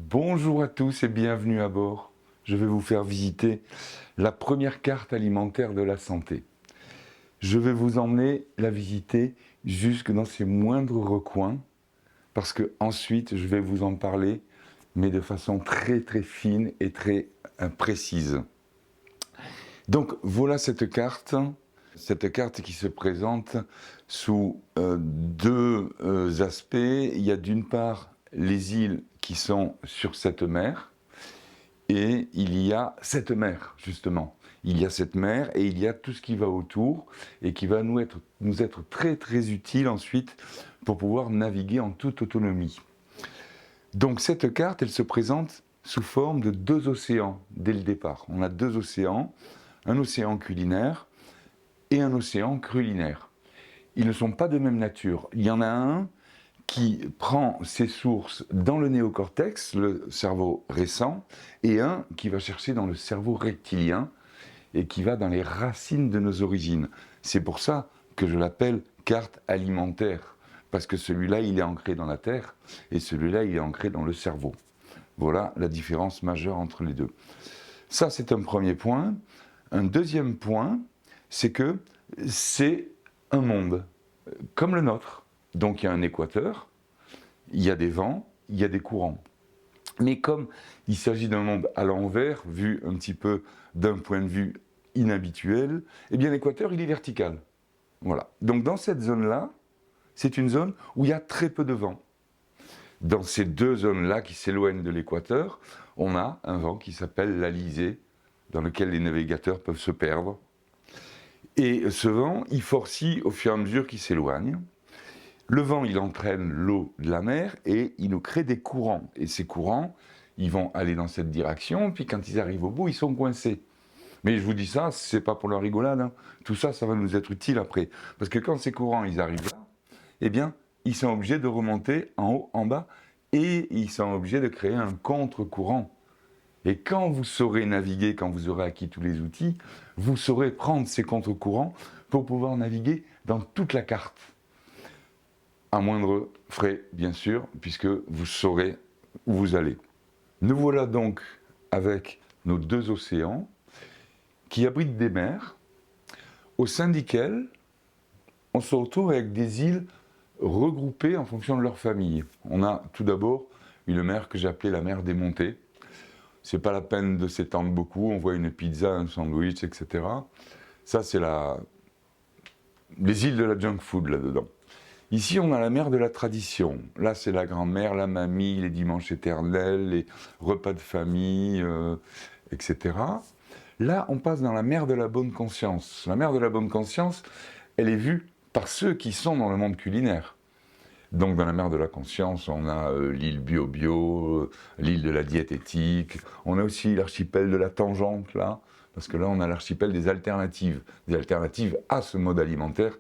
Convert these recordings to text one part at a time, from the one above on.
Bonjour à tous et bienvenue à bord. Je vais vous faire visiter la première carte alimentaire de la santé. Je vais vous emmener la visiter jusque dans ses moindres recoins parce que ensuite je vais vous en parler, mais de façon très fine et très précise. Donc voilà cette carte qui se présente sous deux aspects. Il y a d'une part les îles qui sont sur cette mer, et il y a cette mer, justement. Il y a cette mer et il y a tout ce qui va autour et qui va nous être très utile ensuite pour pouvoir naviguer en toute autonomie. Donc cette carte, elle se présente sous forme de deux océans dès le départ. On a deux océans, un océan culinaire et un océan crulinaire. Ils ne sont pas de même nature. Il y en a un qui prend ses sources dans le néocortex, le cerveau récent, et un qui va chercher dans le cerveau reptilien et qui va dans les racines de nos origines. C'est pour ça que je l'appelle carte alimentaire, parce que celui-là, il est ancré dans la terre, et celui-là, il est ancré dans le cerveau. Voilà la différence majeure entre les deux. Ça, c'est un premier point. Un deuxième point, c'est que c'est un monde comme le nôtre. Donc il y a un équateur, il y a des vents, il y a des courants. Mais comme il s'agit d'un monde à l'envers, vu un petit peu d'un point de vue inhabituel, eh bien l'équateur, il est vertical. Voilà. Donc dans cette zone-là, c'est une zone où il y a très peu de vent. Dans ces deux zones-là qui s'éloignent de l'équateur, on a un vent qui s'appelle l'alizé, dans lequel les navigateurs peuvent se perdre. Et ce vent, il forcit au fur et à mesure qu'il s'éloigne. Le vent, il entraîne l'eau de la mer et il nous crée des courants. Et ces courants, ils vont aller dans cette direction, puis quand ils arrivent au bout, ils sont coincés. Mais je vous dis ça, c'est pas pour la rigolade, hein. Tout ça, ça va nous être utile après. Parce que quand ces courants, ils arrivent là, eh bien, ils sont obligés de remonter en haut, en bas, et ils sont obligés de créer un contre-courant. Et quand vous saurez naviguer, quand vous aurez acquis tous les outils, vous saurez prendre ces contre-courants pour pouvoir naviguer dans toute la carte. À moindre frais, bien sûr, puisque vous saurez où vous allez. Nous voilà donc avec nos deux océans qui abritent des mers, au sein desquelles on se retrouve avec des îles regroupées en fonction de leur famille. On a tout d'abord une mer que j'ai appelée la mer des montées. C'est pas la peine de s'étendre beaucoup, on voit une pizza, un sandwich, etc. Ça, c'est les îles de la junk food là-dedans. Ici, on a la mer de la tradition. Là, c'est la grand-mère, la mamie, les dimanches éternels, les repas de famille, etc. Là, on passe dans la mer de la bonne conscience. La mer de la bonne conscience, elle est vue par ceux qui sont dans le monde culinaire. Donc, dans la mer de la conscience, on a l'île bio-bio, l'île de la diététique. On a aussi l'archipel de la tangente, là, parce que là, on a l'archipel des alternatives à ce mode alimentaire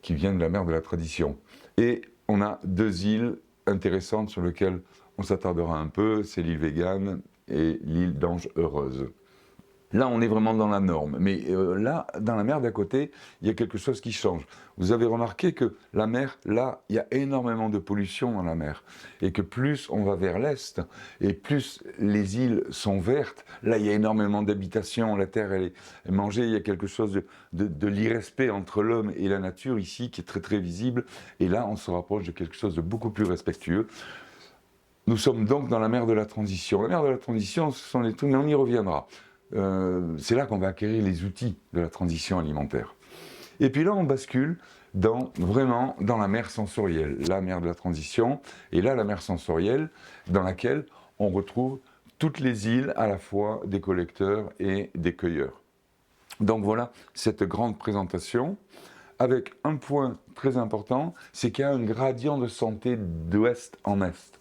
qui vient de la mer de la tradition. Et on a deux îles intéressantes sur lesquelles on s'attardera un peu, c'est l'île végane et l'île d'Ange Heureuse. Là, on est vraiment dans la norme. Mais là, dans la mer d'à côté, il y a quelque chose qui change. Vous avez remarqué que la mer, là, il y a énormément de pollution dans la mer. Et que plus on va vers l'est, et plus les îles sont vertes, là, il y a énormément d'habitations, la terre, elle est mangée, il y a quelque chose de l'irrespect entre l'homme et la nature ici, qui est très visible. Et là, on se rapproche de quelque chose de beaucoup plus respectueux. Nous sommes donc dans la mer de la transition. La mer de la transition, ce sont les trucs, mais on y reviendra. C'est là qu'on va acquérir les outils de la transition alimentaire. Et puis là, on bascule vraiment dans la mer sensorielle, la mer de la transition, et là, la mer sensorielle, dans laquelle on retrouve toutes les îles, à la fois des collecteurs et des cueilleurs. Donc voilà cette grande présentation, avec un point très important, c'est qu'il y a un gradient de santé d'ouest en est.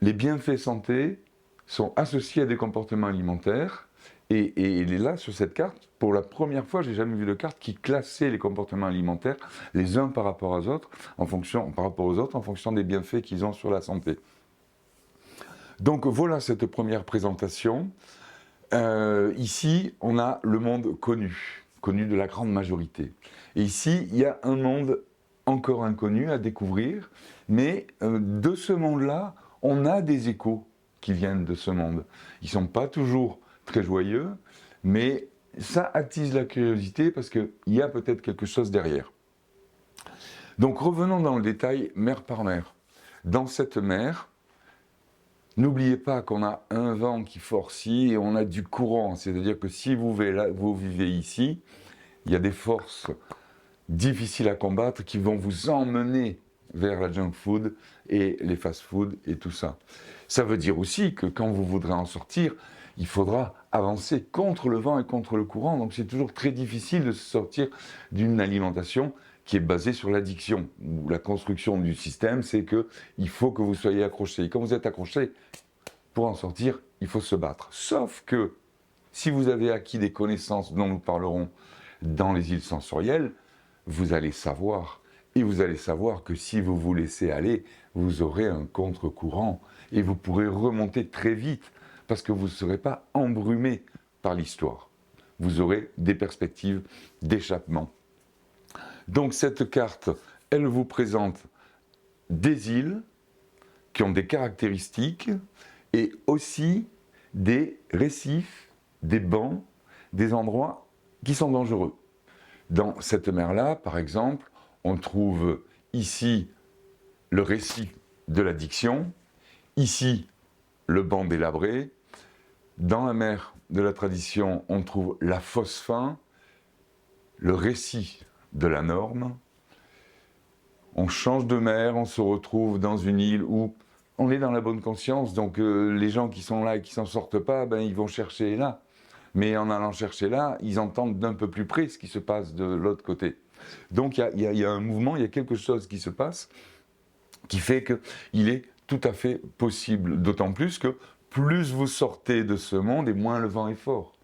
Les bienfaits santé sont associés à des comportements alimentaires, et il est là sur cette carte. Pour la première fois, j'ai jamais vu de carte qui classait les comportements alimentaires les uns par rapport aux autres en fonction des bienfaits qu'ils ont sur la santé. Donc voilà cette première présentation. Ici, on a le monde connu de la grande majorité. Et ici, il y a un monde encore inconnu à découvrir, mais de ce monde-là, on a des échos qui viennent de ce monde. Ils ne sont pas toujours très joyeux, mais ça attise la curiosité parce qu'il y a peut-être quelque chose derrière. Donc revenons dans le détail, mer par mer. Dans cette mer, n'oubliez pas qu'on a un vent qui forcit et on a du courant. C'est-à-dire que si vous vivez ici, il y a des forces difficiles à combattre qui vont vous emmener vers la junk food et les fast-food et tout ça. Ça veut dire aussi que quand vous voudrez en sortir, il faudra avancer contre le vent et contre le courant. Donc c'est toujours très difficile de se sortir d'une alimentation qui est basée sur l'addiction. La construction du système, c'est qu'il faut que vous soyez accroché. Et quand vous êtes accroché, pour en sortir, il faut se battre. Sauf que si vous avez acquis des connaissances dont nous parlerons dans les îles sensorielles, vous allez savoir. Et vous allez savoir que si vous vous laissez aller, vous aurez un contre-courant et vous pourrez remonter très vite parce que vous ne serez pas embrumé par l'histoire. Vous aurez des perspectives d'échappement. Donc cette carte, elle vous présente des îles qui ont des caractéristiques et aussi des récifs, des bancs, des endroits qui sont dangereux. Dans cette mer-là, par exemple, on trouve ici le récif de l'addiction, ici le banc délabré. Dans la mer de la tradition, on trouve la fosse fin, le récit de la norme. On change de mer, on se retrouve dans une île où on est dans la bonne conscience, donc les gens qui sont là et qui ne s'en sortent pas, ben, ils vont chercher là. Mais en allant chercher là, ils entendent d'un peu plus près ce qui se passe de l'autre côté. Donc il y a un mouvement, il y a quelque chose qui se passe qui fait qu'il est tout à fait possible. D'autant plus que plus vous sortez de ce monde et moins le vent est fort.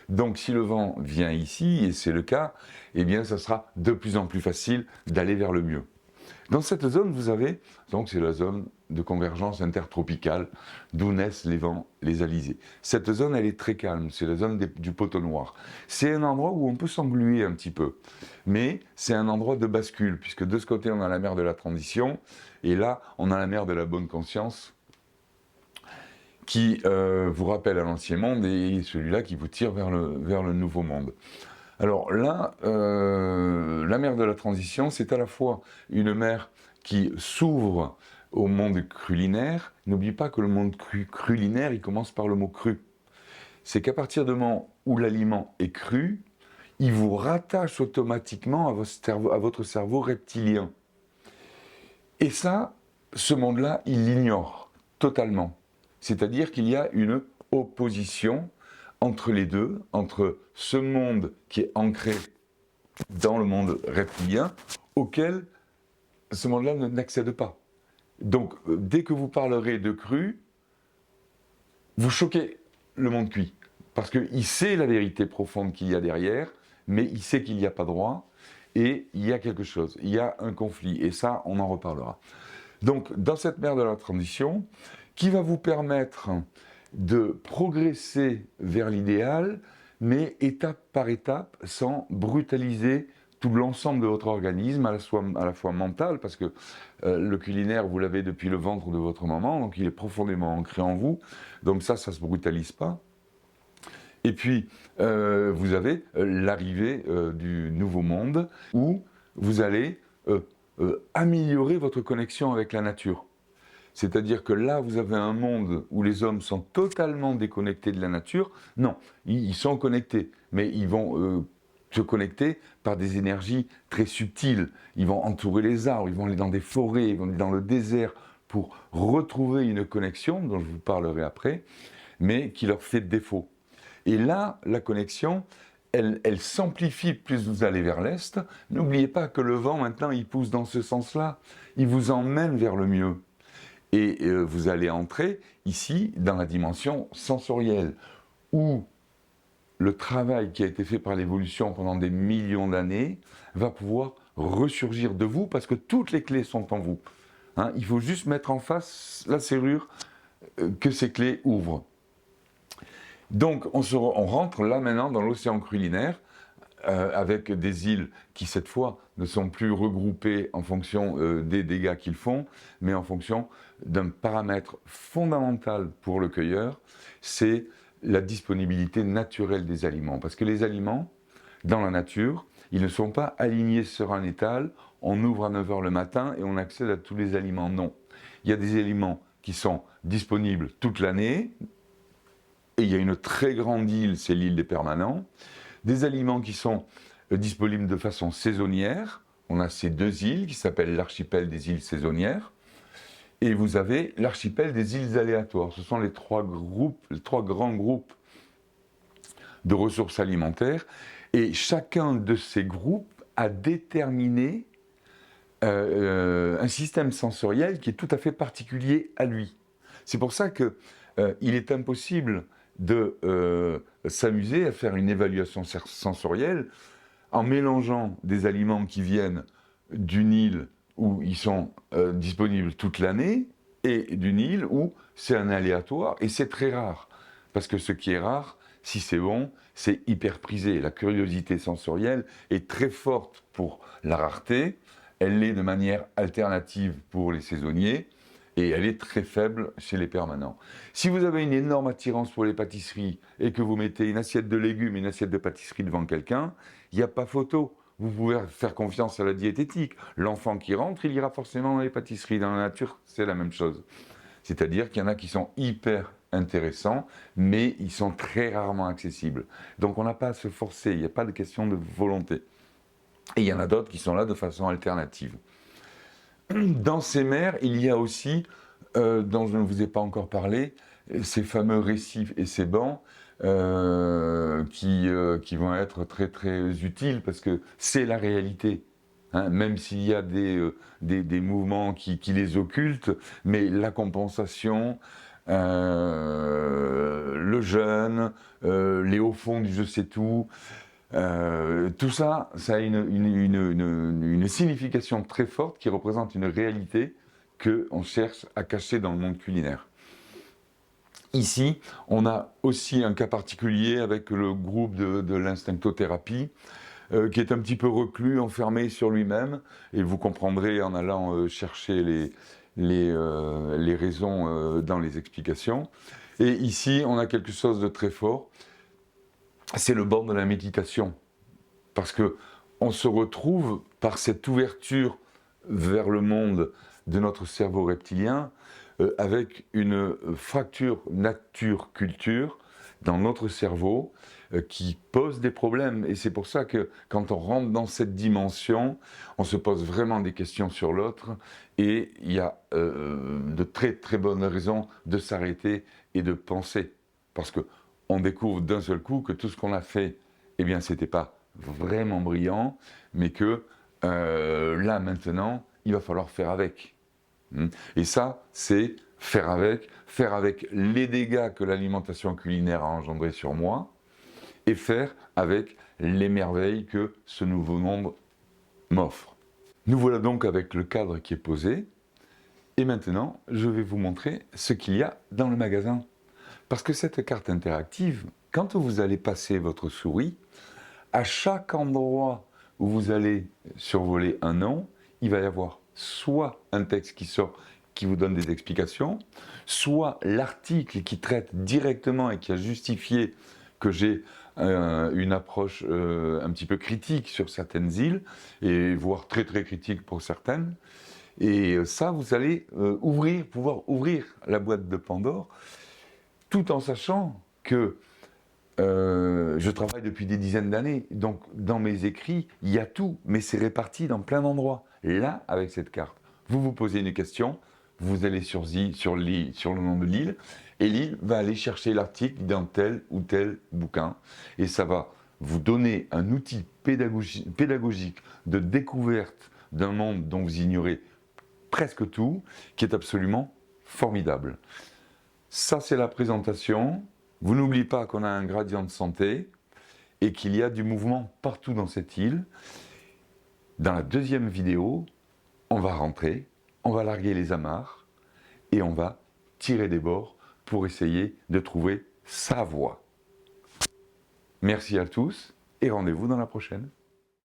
Donc si le vent vient ici, et c'est le cas, eh bien ça sera de plus en plus facile d'aller vers le mieux. Dans cette zone, vous avez, donc c'est la zone de convergence intertropicale, d'où naissent les vents, les alizés. Cette zone, elle est très calme, c'est la zone du poteau noir. C'est un endroit où on peut s'engluer un petit peu, mais c'est un endroit de bascule, puisque de ce côté, on a la mer de la transition, et là, on a la mer de la bonne conscience, qui vous rappelle à l'ancien monde, et celui-là qui vous tire vers le nouveau monde. Alors là, la mer de la transition, c'est à la fois une mer qui s'ouvre au monde crulinaire. N'oubliez pas que le monde crulinaire, il commence par le mot cru. C'est qu'à partir du moment où l'aliment est cru, il vous rattache automatiquement à votre cerveau reptilien. Et ça, ce monde-là, il l'ignore totalement. C'est-à-dire qu'il y a une opposition entre les deux, entre ce monde qui est ancré dans le monde reptilien, auquel ce monde-là n'accède pas. Donc, dès que vous parlerez de cru, vous choquez le monde cuit. Parce qu'il sait la vérité profonde qu'il y a derrière, mais il sait qu'il n'y a pas droit, et il y a quelque chose, il y a un conflit, et ça, on en reparlera. Donc, dans cette mer de la transition, qui va vous permettre de progresser vers l'idéal, mais étape par étape, sans brutaliser tout l'ensemble de votre organisme, à la fois mental, parce que le culinaire, vous l'avez depuis le ventre de votre maman, donc il est profondément ancré en vous, donc ça ne se brutalise pas. Et puis, vous avez l'arrivée du nouveau monde, où vous allez améliorer votre connexion avec la nature. C'est-à-dire que là, vous avez un monde où les hommes sont totalement déconnectés de la nature. Non, ils sont connectés, mais ils vont se connecter par des énergies très subtiles. Ils vont entourer les arbres, ils vont aller dans des forêts, ils vont aller dans le désert pour retrouver une connexion, dont je vous parlerai après, mais qui leur fait défaut. Et là, la connexion, elle s'amplifie plus vous allez vers l'est. N'oubliez pas que le vent, maintenant, il pousse dans ce sens-là. Il vous emmène vers le mieux. Et vous allez entrer ici dans la dimension sensorielle, où le travail qui a été fait par l'évolution pendant des millions d'années va pouvoir ressurgir de vous, parce que toutes les clés sont en vous. Hein, il faut juste mettre en face la serrure que ces clés ouvrent. Donc on rentre là maintenant dans l'océan crulinaire, avec des îles qui, cette fois, ne sont plus regroupées en fonction des dégâts qu'ils font, mais en fonction d'un paramètre fondamental pour le cueilleur, c'est la disponibilité naturelle des aliments. Parce que les aliments, dans la nature, ils ne sont pas alignés sur un étal, on ouvre à 9 h le matin et on accède à tous les aliments. Non. Il y a des aliments qui sont disponibles toute l'année, et il y a une très grande île, c'est l'île des permanents. Des aliments qui sont disponibles de façon saisonnière. On a ces deux îles qui s'appellent l'archipel des îles saisonnières. Et vous avez l'archipel des îles aléatoires. Ce sont les trois grands groupes de ressources alimentaires. Et chacun de ces groupes a déterminé un système sensoriel qui est tout à fait particulier à lui. C'est pour ça qu'il est impossible de s'amuser à faire une évaluation sensorielle en mélangeant des aliments qui viennent d'une île où ils sont disponibles toute l'année et d'une île où c'est un aléatoire, et c'est très rare. Parce que ce qui est rare, si c'est bon, c'est hyper prisé. La curiosité sensorielle est très forte pour la rareté, elle l'est de manière alternative pour les saisonniers, et elle est très faible chez les permanents. Si vous avez une énorme attirance pour les pâtisseries et que vous mettez une assiette de légumes et une assiette de pâtisserie devant quelqu'un, il n'y a pas photo. Vous pouvez faire confiance à la diététique. L'enfant qui rentre, il ira forcément dans les pâtisseries. Dans la nature, c'est la même chose. C'est-à-dire qu'il y en a qui sont hyper intéressants, mais ils sont très rarement accessibles. Donc on n'a pas à se forcer, il n'y a pas de question de volonté. Et il y en a d'autres qui sont là de façon alternative. Dans ces mers, il y a aussi, dont je ne vous ai pas encore parlé, ces fameux récifs et ces bancs qui vont être très très utiles parce que c'est la réalité. Hein, même s'il y a des mouvements qui les occultent, mais la compensation, le jeûne, les hauts fonds du je sais tout, tout ça, ça a une signification très forte qui représente une réalité qu'on cherche à cacher dans le monde culinaire. Ici, on a aussi un cas particulier avec le groupe de l'instinctothérapie, qui est un petit peu reclus, enfermé sur lui-même, et vous comprendrez en allant chercher les raisons dans les explications. Et ici, on a quelque chose de très fort, c'est le bord de la méditation, parce que on se retrouve par cette ouverture vers le monde de notre cerveau reptilien avec une fracture nature-culture dans notre cerveau qui pose des problèmes. Et c'est pour ça que quand on rentre dans cette dimension, on se pose vraiment des questions sur l'autre, et il y a de très très bonnes raisons de s'arrêter et de penser, parce que on découvre d'un seul coup que tout ce qu'on a fait, eh bien, c'était pas vraiment brillant, mais que là, maintenant, il va falloir faire avec. Et ça, c'est faire avec les dégâts que l'alimentation culinaire a engendrés sur moi, et faire avec les merveilles que ce nouveau monde m'offre. Nous voilà donc avec le cadre qui est posé, et maintenant, je vais vous montrer ce qu'il y a dans le magasin. Parce que cette carte interactive, quand vous allez passer votre souris, à chaque endroit où vous allez survoler un nom, il va y avoir soit un texte qui sort, qui vous donne des explications, soit l'article qui traite directement et qui a justifié que j'ai une approche un petit peu critique sur certaines îles, et voire très très critique pour certaines. Et ça, vous allez pouvoir ouvrir la boîte de Pandore, tout en sachant que je travaille depuis des dizaines d'années, donc dans mes écrits, il y a tout, mais c'est réparti dans plein d'endroits. Là, avec cette carte, vous vous posez une question, vous allez sur le nom de l'île, et l'île va aller chercher l'article dans tel ou tel bouquin, et ça va vous donner un outil pédagogique de découverte d'un monde dont vous ignorez presque tout, qui est absolument formidable. Ça, c'est la présentation. Vous n'oubliez pas qu'on a un gradient de santé et qu'il y a du mouvement partout dans cette île. Dans la deuxième vidéo, on va rentrer, on va larguer les amarres et on va tirer des bords pour essayer de trouver sa voie. Merci à tous et rendez-vous dans la prochaine.